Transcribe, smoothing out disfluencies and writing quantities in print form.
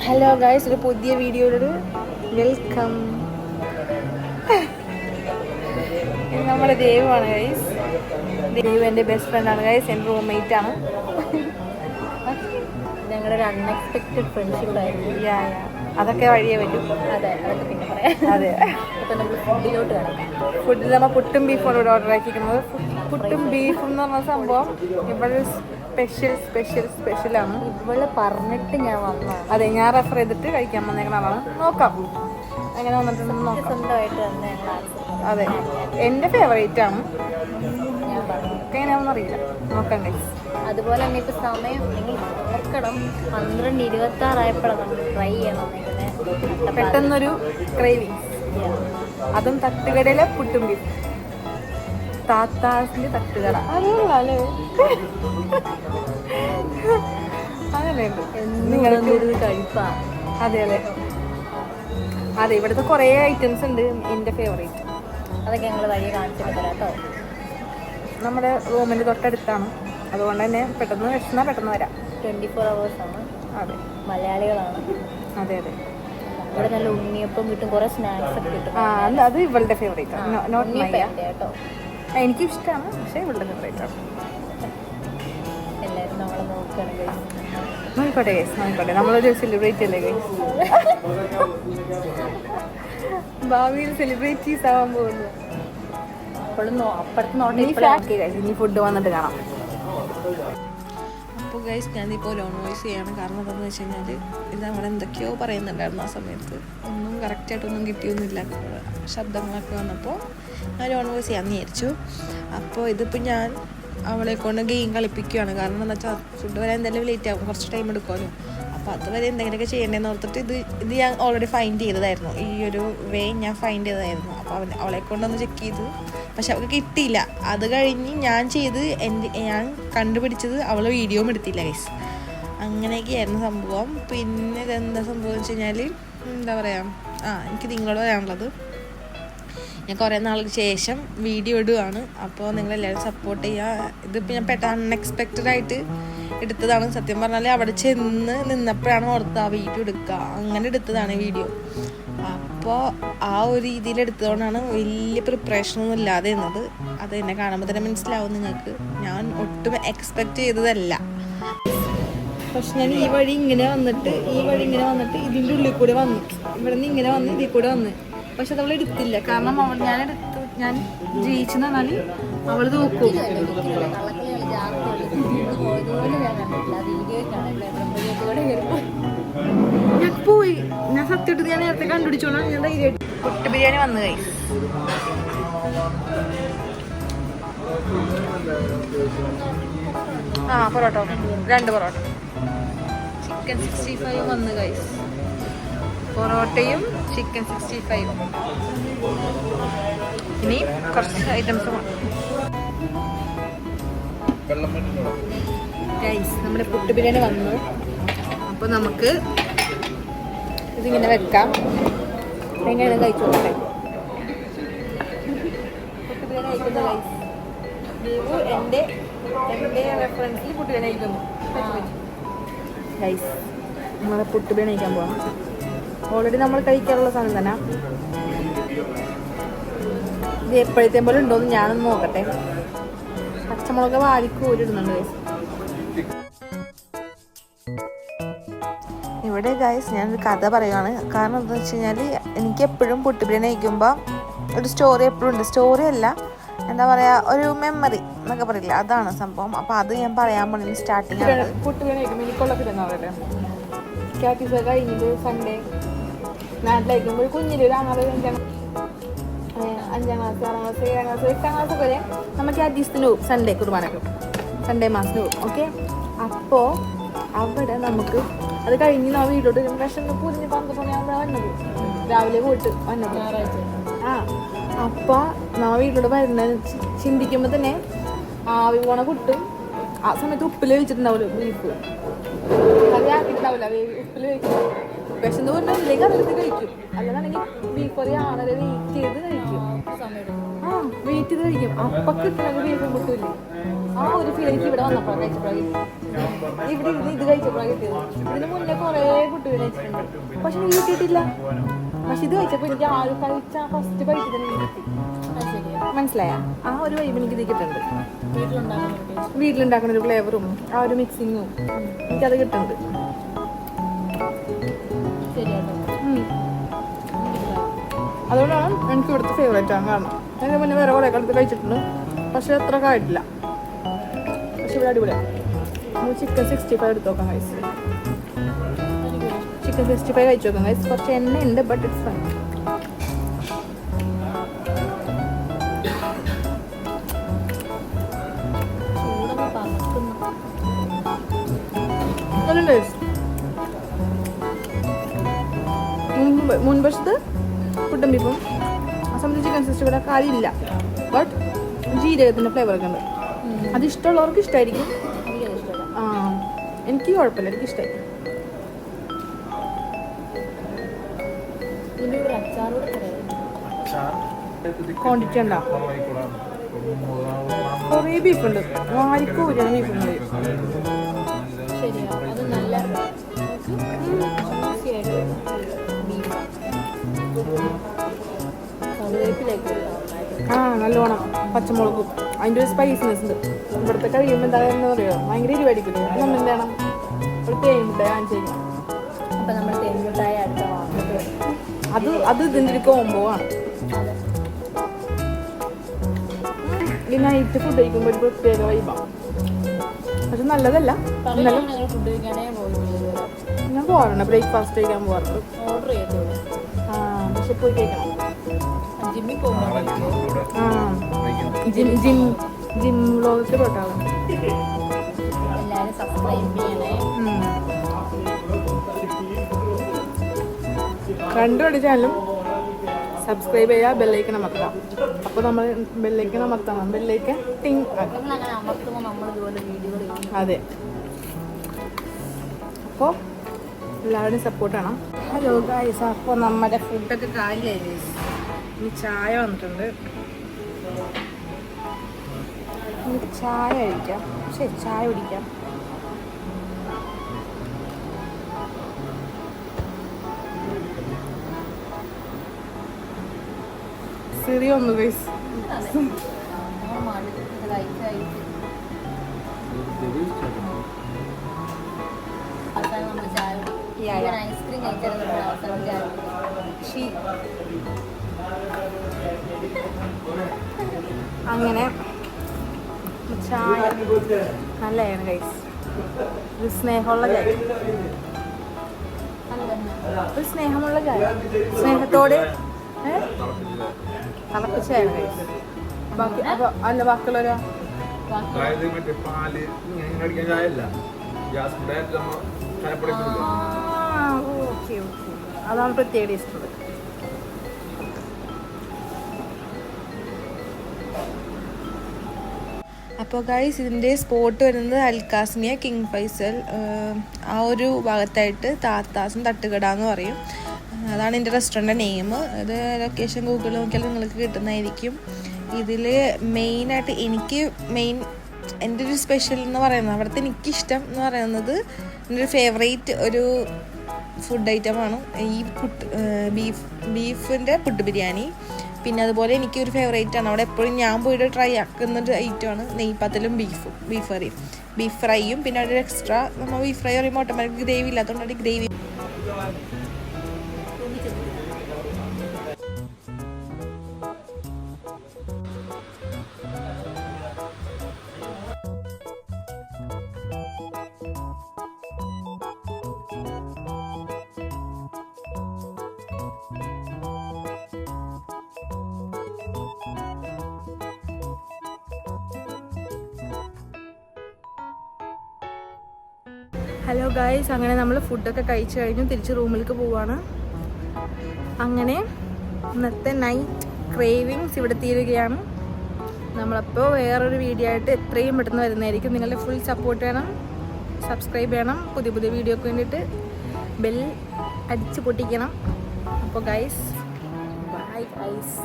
Hello guys, ഒരു പുതിയ വീഡിയോയിലൊരു welcome. നമ്മുടെ ദേവാണ് ഗൈസ്. ദേവ് എൻ്റെ ബെസ്റ്റ് ഫ്രണ്ടാണ് ഗൈസ്, എൻ്റെ റൂംമേറ്റ് ആണ്. ഞങ്ങളൊരു അൺഎക്സ്പെക്റ്റഡ് ഫ്രണ്ട്ഷിപ്പ് ആയിരുന്നു. അതൊക്കെ വഴിയേ വരും. അതൊക്കെ പിന്നെ പറയാം. അതെ, അപ്പോൾ നമ്മൾ ഫുഡിലോട്ട് കിടക്കാം. ഫുഡിൽ നമ്മൾ പുട്ടും ബീഫും ഇവിടെ ഓർഡർ ആക്കിയിരിക്കുന്നത്. പുട്ടും ബീഫും എന്ന് പറഞ്ഞ സംഭവം ഇവിടെ സ്പെഷ്യലാണ്. ഇവള് പറഞ്ഞിട്ട് ഞാൻ വന്നതാണ്. അതെ, ഞാൻ റെഫർ ചെയ്തിട്ട് കഴിക്കാൻ വന്നേക്കണതാണ്. നോക്കാം എങ്ങനെ വന്നിട്ടുണ്ടെന്ന് നോക്കാം. സ്വന്തമായിട്ട് തന്നെ ഞങ്ങൾ ആൻസർ. അതെ, എൻ്റെ ഫേവറേറ്റ് ആണ്. ഞാൻ പറഞ്ഞു എങ്ങനെയാണെന്ന് അറിയില്ല, നോക്കാം ഗൈസ്. അതുപോലെ തന്നെ ഇപ്പോൾ സമയം നിങ്ങൾ നോക്കണം, 12:26 നമ്മൾ ട്രൈ ചെയ്യണം. ഇങ്ങനെ പെട്ടെന്നൊരു ക്രേവിങ്, അതും തട്ടുകടയിലെ പുട്ടും ബീഫ്. താത്താസിന്റെ തട്ടുകട അതല്ലേ, അങ്ങനെയുണ്ട്. നിങ്ങളൊരു കഴിപ്പാണ്. അതെ അതെ അതെ, ഇവിടുത്തെ കുറേ ഐറ്റംസ് ഉണ്ട്. എൻ്റെ ഫേവറേറ്റ് അതൊക്കെ ഞങ്ങൾ വഴിയെ കാണിച്ചിട്ട് തരാം കേട്ടോ. നമ്മുടെ റൂമിൻ്റെ തൊട്ടടുത്താണ്, അതുകൊണ്ട് തന്നെ പെട്ടെന്ന് വിശന്നാൽ പെട്ടെന്ന് വരാം. 24 hours ആണ്. അതെ, മലയാളികളാണ്. അതെ അതെ. ഇവിടെ നല്ല ഉണ്ണിയപ്പം കിട്ടും, കുറേ സ്നാക്സ് ഒക്കെ കിട്ടും. അത് ഇവളുടെ ഫേവറേറ്റ് ആണ്, നോട്ട് മൈ. കേട്ടോ, എനിക്കും ഇഷ്ടമാണ്, പക്ഷേ ഇവളുടെ ഫേവറേറ്റ് ആണ്. എല്ലാവരും നമ്മളെ നോക്കുകയാണെങ്കിൽ നോക്കട്ടെ ഗൈസ്, നോക്കട്ടെ. നമ്മളൊരു സെലിബ്രേറ്റ് അല്ലേ ഗൈസ്, ഭാവിയിൽ സെലിബ്രിറ്റീസ് ആവാൻ പോകുന്നു. ഇനി ഫുഡ് വന്നിട്ട് കാണാം. അപ്പോൾ ഗൈസ്, ഞാനിപ്പോൾ ലോൺ വോയിസ് ചെയ്യാണ്. കാരണം എന്താണെന്ന് വെച്ച് കഴിഞ്ഞാൽ ഇത് അവിടെ എന്തൊക്കെയോ പറയുന്നുണ്ടായിരുന്നു. ആ സമയത്ത് ഒന്നും കറക്റ്റായിട്ടൊന്നും കിട്ടിയൊന്നുമില്ല. ശബ്ദങ്ങളൊക്കെ വന്നപ്പോൾ ഞാൻ ലോൺ വോയിസ് ചെയ്യാമെന്ന് വിചാരിച്ചു. അപ്പോൾ ഇതിപ്പോൾ ഞാൻ അവളെ കൊണ്ട് ഗെയിം കളിപ്പിക്കുകയാണ്. കാരണം എന്താ വെച്ചാൽ ഫുഡ് വരാൻ എന്തായാലും ലേറ്റ് ആകും, കുറച്ച് ടൈം എടുക്കുമല്ലോ. അപ്പോൾ അതുവരെ എന്തെങ്കിലുമൊക്കെ ചെയ്യണ്ടേന്ന് ഓർത്തിട്ട് ഇത് ഞാൻ ഓൾറെഡി ഫൈൻഡ് ചെയ്തതായിരുന്നു. ഈ ഒരു വേ ഞാൻ ഫൈൻഡ് ചെയ്തതായിരുന്നു. അപ്പോൾ അവളെ കൊണ്ടൊന്ന് ചെക്ക് ചെയ്തു, പക്ഷെ അവൾക്ക് കിട്ടിയില്ല. അത് കഴിഞ്ഞ് ഞാൻ കണ്ടുപിടിച്ചത് അവൾ വീഡിയോയും എടുത്തില്ല ഗൈസ്. അങ്ങനെയൊക്കെയായിരുന്നു സംഭവം. പിന്നെ ഇതെന്താ സംഭവം വെച്ച് കഴിഞ്ഞാൽ, എന്താ പറയുക, എനിക്ക് നിങ്ങളോട് പറയാനുള്ളത്, ഞാൻ കുറേ നാൾക്ക് ശേഷം വീഡിയോ ഇടുകയാണ്. അപ്പോൾ നിങ്ങളെല്ലാവരും സപ്പോർട്ട് ചെയ്യുക. ഇതിപ്പോൾ ഞാൻ അൺഎക്സ്പെക്റ്റഡായിട്ട് എടുത്തതാണ്. സത്യം പറഞ്ഞാൽ അവിടെ ചെന്ന് നിന്നപ്പോഴാണ് ഓർത്ത് ആ വീഡിയോ എടുക്കുക. അങ്ങനെ എടുത്തതാണ് വീഡിയോ. അപ്പോൾ ആ ഒരു രീതിയിൽ എടുത്തതുകൊണ്ടാണ് വലിയ പ്രിപ്പറേഷനൊന്നും ഇല്ലാതെ ഇരുന്നത്. അത് എന്നെ കാണുമ്പോൾ തന്നെ മനസ്സിലാവും നിങ്ങൾക്ക്. ഞാൻ ഒട്ടും എക്സ്പെക്റ്റ് ചെയ്തതല്ല. പക്ഷെ ഞാൻ ഈ വഴി ഇങ്ങനെ വന്നിട്ട് ഇതിൻ്റെ ഉള്ളിൽ കൂടെ വന്നു. ഇവിടെ നിന്ന് ഇങ്ങനെ വന്ന് ഇതിൽ കൂടെ വന്ന്, പക്ഷെ അതവൾ എടുത്തില്ല. കാരണം ഞാൻ ജയിച്ചെന്ന് പറഞ്ഞാൽ അവൾ നോക്കും. ഞാൻ പോയി, ഞാൻ സത്യമായിട്ട് ഞാൻ നേരത്തെ കണ്ടുപിടിച്ചോളാം. ഞാൻ ധൈര്യമായിട്ട് പുട്ട് ബിരിയാണി വന്നു കൈ. പൊറോട്ട, 2 പൊറോട്ട, ചിക്കൻ 65 വന്നു കൈ. പൊറോട്ടയും ചിക്കൻ 65. ഇനി കുറച്ച് ഐറ്റംസ് ഗൈസ്. നമ്മുടെ പുട്ട് ബിരിയാണി വന്നു. അപ്പോൾ നമുക്ക് ഇതിങ്ങനെ വെക്കാം. എങ്ങനെയാണ് കഴിച്ചോട്ടെ. പുട്ട് ബിരിയാണി കഴിക്കുന്ന ഗൈസ്. ദീപു എൻ്റെ റെഫറൻസിൽ പുട്ട് ബിരിയാണി കഴിക്കുന്നു ഗൈസ്. നമ്മളെ പുട്ട് ബിരിയാണി കഴിക്കാൻ പോകാം. ഓൾറെഡി നമ്മൾ കഴിക്കാറുള്ള സാധനം തന്നെ. ഇത് എപ്പോഴത്തെ പോലെ ഉണ്ടോയെന്ന് ഞാനൊന്ന് നോക്കട്ടെ. പച്ചമുളക് വാരിക്കൂരിടുന്നുണ്ട് ഗൈസ്. ഇവിടെ ഗൈസ് ഞാനൊരു കഥ പറയുകയാണ്. കാരണം എന്താണെന്ന് വെച്ച് കഴിഞ്ഞാൽ, എനിക്ക് എപ്പോഴും പുട്ട് ബിരിയാണി കഴിക്കുമ്പോൾ ഒരു സ്റ്റോറി എപ്പോഴും ഉണ്ട്. സ്റ്റോറി അല്ല, എന്താ പറയുക, ഒരു മെമ്മറി എന്നൊക്കെ പറയില്ല, അതാണ് സംഭവം. അപ്പോൾ അത് ഞാൻ പറയാൻ വേണ്ടി സ്റ്റാർട്ടിങ് ആണ്. പുട്ട് ബിരിയാണി കഴിക്കുമ്പോൾ എനിക്കുള്ളതില്ലെന്നാ പറയല്ലേ. ക്യാറ്റീസ് കഴിഞ്ഞിട്ട് സൺഡേ നാട്ടിലയക്കുമ്പോൾ കുഞ്ഞിൽ ഒരു 5-6 ക്ലാസ് 6 ക്ലാസ് 7 ക്ലാസ് 8 ക്ലാസ് വരെ നമ്മൾ ക്യാറ്റീസിന് പോകും. സൺഡേ കുർബാനക്ക്, സൺഡേ മാസത്തിന് പോകും. ഓക്കെ, അപ്പോൾ അവിടെ നമുക്ക് അത് കഴിഞ്ഞ് നമ്മൾ വീട്ടിലോട്ട് വിഷമം പൊതിഞ്ഞ് 12 മണിയാകുമ്പോൾ വന്നത്, രാവിലെ പോയിട്ട് വന്നത്. അപ്പോൾ നമ്മൾ വീട്ടിലോട്ട് വരുന്നത് ചിന്തിക്കുമ്പോൾ തന്നെ ആവി പോണ കുട്ടും. ആ സമയത്ത് ഉപ്പിൽ വെച്ചിട്ടുണ്ടാവില്ല ബീഫ്, അത് ആക്കിയിട്ടുണ്ടാവില്ല. ഉപ്പിൽ വെക്കും. വിശന്ന് പറഞ്ഞില്ലെങ്കിൽ അതെടുത്ത് കഴിക്കും. അല്ലാതാണെങ്കിൽ ബീഫ് കറി ആണല്ലേ വെയിറ്റ് ചെയ്ത് കഴിക്കും. വെയിറ്റ് ചെയ്ത് കഴിക്കും. അപ്പം കിട്ടണമെങ്കിൽ ബീഫും കിട്ടില്ലേ. ആ ഒരു ഫീൽ എനിക്ക് ഇവിടെ വന്നപ്പോഴാണ് കഴിച്ചപ്പോഴാണ്. ഇവിടെ ഇരുന്ന് ഇത് കഴിച്ചപ്പോഴാണ് കിട്ടിയത്. ഇതിന് മുന്നേ കുറേ കുട്ടികൾ കഴിച്ചിട്ടുണ്ട്, പക്ഷെ എനിക്ക് കിട്ടിയിട്ടില്ല. പക്ഷെ ഇത് കഴിച്ചപ്പോൾ എനിക്ക് കഴിച്ച ഫസ്റ്റ് ബൈറ്റ് തന്നെ എനിക്ക് കിട്ടി. മനസ്സിലായ ആ ഒരു വൈബ് എനിക്ക് ഇത് കിട്ടുന്നുണ്ട്. വീട്ടിലുണ്ടാക്കുന്ന ഒരു ഫ്ലേവറും ആ ഒരു മിക്സിങ്ങും എനിക്കത് കിട്ടുന്നുണ്ട്. അതുകൊണ്ടാണ് എനിക്ക് ഇവിടുത്തെ ഫേവറേറ്റ് ആണ്. കാരണം ഞാൻ മുന്നേ വേറെ കുറേ കാലത്ത് കഴിച്ചിട്ടുണ്ട്, പക്ഷെ അത്ര ആയിട്ടില്ല. പക്ഷെ ഇവിടെ അടിപൊളിയാണ്. നമ്മൾ ചിക്കൻ 65 എടുത്ത് നോക്കാം കഴിച്ച്. ചിക്കൻ 65 കഴിച്ച് നോക്കാം കഴിച്ച്. കുറച്ച് എണ്ണ ഉണ്ട്, ബട്ട് ഇറ്റ്സ് ഫൈൻ. നല്ല ടേസ്റ്റ്. മുൻവശത്ത് ഫുഡും ബീഫും ആ സമയത്ത് ചിക്കൻ 65 കാര്യമില്ല, ബട്ട് ജീരകത്തിൻ്റെ ഫ്ലേവറൊക്കെ ഉണ്ട്. അത് ഇഷ്ടമുള്ളവർക്ക് ഇഷ്ടമായിരിക്കും. ആ എനിക്ക് കുഴപ്പമില്ല, എനിക്ക് ഇഷ്ടമായി. ക്വാണ്ടിറ്റി ഉണ്ടോ? കുറേ ബീഫുണ്ട്, വാരിക്കൂരാണ് ബീഫുണ്ട്. ആ നല്ലോണം പച്ചമുളകും അതിൻ്റെ ഒരു സ്പൈസിനെസ് ഉണ്ട്. ഇവിടുത്തെ കഴിയുമ്പോൾ എന്താണെന്ന് പറയുമോ, ഭയങ്കര ഇരുപടിക്കില്ല. നമ്മൾ എന്താണ് ഒരു തേൻമുട്ടായി വാങ്ങിച്ചു കഴിഞ്ഞാൽ അപ്പം നമ്മൾ തേൻമുട്ടായി അടുത്ത അത് ഇതിൻ്റെ ഒരു കോംബോ ആണ്. ഈ നൈറ്റ് ഫുഡ് കഴിക്കുമ്പോൾ ഒരു പ്രത്യേക വൈബാണ്. പക്ഷെ നല്ലതല്ല. ഞാൻ പോകാറുണ്ട്, ബ്രേക്ക്ഫാസ്റ്റ് കഴിക്കാൻ പോകാറുണ്ട്. ഓർഡർ ചെയ്തോളൂ. ആ പക്ഷെ പോയി കഴിക്കണം. ജിമ്മിൽ പോകുമ്പോൾ ജിം വ്ളോഗൊക്കെ പോട്ടാണ്. എല്ലാവരും സബ്സ്ക്രൈബ് ചെയ്യണേ. രണ്ടു ചാനലും സബ്സ്ക്രൈബ് ചെയ്യുക, ബെല്ലൈക്കൺ അമർത്താം. അപ്പോൾ നമ്മൾ ബെല്ലൈക്കൺ അമർത്തണം. ബെല്ലൈക്കൺ ടിങ് അങ്ങനെ അമർത്തുമ്പോൾ നമ്മൾ ഇതുപോലെ വീഡിയോകൾ ചെയ്യും. അതെ. അപ്പോൾ എല്ലാവരും സപ്പോർട്ട് ചെയ്യണം. ഹലോ ഗായ്സ്, അപ്പോൾ നമ്മുടെ ഫുഡൊക്കെ കാലിയായി. ഇനി ചായ വന്നിട്ടുണ്ട്. ചായ കഴിക്കാം. ശരി, ചായ കുടിക്കാം. സിറി ഒന്ന് ഗൈസ്. ഐസ്ക്രീം കഴിച്ചാൽ അങ്ങനെ ചായ നല്ലതാണ് ഗൈസ്. ഒരു സ്നേഹമുള്ള ചായ, ഒരു സ്നേഹമുള്ള ചായ, സ്നേഹത്തോടെ തിളപ്പിച്ചാണ് ഗൈസ്. ബാക്കി അപ്പോൾ അല്ല ബാക്കിയുള്ളവരോ ഓക്കെ ഓക്കെ, അതാണ് പ്രത്യേക ടേസ്റ്റ് ഉള്ളത്. അപ്പോൾ ഗൈസ്, ഇതിൻ്റെ സ്പോട്ട് വരുന്നത് അൽക്കാസ്മിയ കിങ് ഫൈസൽ, ആ ഒരു ഭാഗത്തായിട്ട് താത്താസും തട്ടുകട എന്ന് പറയും. അതാണ് എൻ്റെ റെസ്റ്റോറൻറ്റ് നെയിം. ഇത് ലൊക്കേഷൻ ഗൂഗിളിൽ നോക്കിയാൽ നിങ്ങൾക്ക് കിട്ടുന്നതായിരിക്കും. ഇതിൽ മെയിനായിട്ട് എൻ്റെ ഒരു സ്പെഷ്യൽ എന്ന് പറയുന്നത്, അവിടുത്തെ എനിക്കിഷ്ടം എന്ന് പറയുന്നത്, എൻ്റെ ഒരു ഫേവറേറ്റ് ഒരു ഫുഡ് ഐറ്റമാണ് ഈ ബീഫിൻ്റെ പുട്ട് ബിരിയാണി. പിന്നെ അതുപോലെ എനിക്കൊരു ഫേവറേറ്റ് ആണ്, അവിടെ എപ്പോഴും ഞാൻ പോയിട്ട് ട്രൈ ആക്കുന്നൊരു ഐറ്റമാണ് നെയ്പ്പത്തലും ബീഫ് കറിയും, ബീഫ് ഫ്രൈയും. പിന്നെ ഒരു എക്സ്ട്രാ നമ്മൾ ബീഫ് ഫ്രൈ പറയുമ്പോൾ ഓട്ടോമാറ്റിക് ഗ്രേവി ഇല്ലാത്തതുകൊണ്ട് ഗ്രേവി. ഹലോ ഗായ്സ്, അങ്ങനെ നമ്മൾ ഫുഡൊക്കെ കഴിച്ച് കഴിഞ്ഞു തിരിച്ച് റൂമിലേക്ക് പോവാണ്. അങ്ങനെ ഇന്നത്തെ നൈറ്റ് ക്രേവിങ്സ് ഇവിടെ തീരുകയാണ്. നമ്മളപ്പോൾ വേറൊരു വീഡിയോ ആയിട്ട് എത്രയും പെട്ടെന്ന് വരുന്നതായിരിക്കും. നിങ്ങളുടെ ഫുൾ സപ്പോർട്ട് വേണം, സബ്സ്ക്രൈബ് ചെയ്യണം, പുതിയ പുതിയ വീഡിയോക്ക് വേണ്ടിയിട്ട് ബെൽ അടിച്ച് പൊട്ടിക്കണം. അപ്പോൾ ഗൈസ്, ബൈ ഗൈസ്.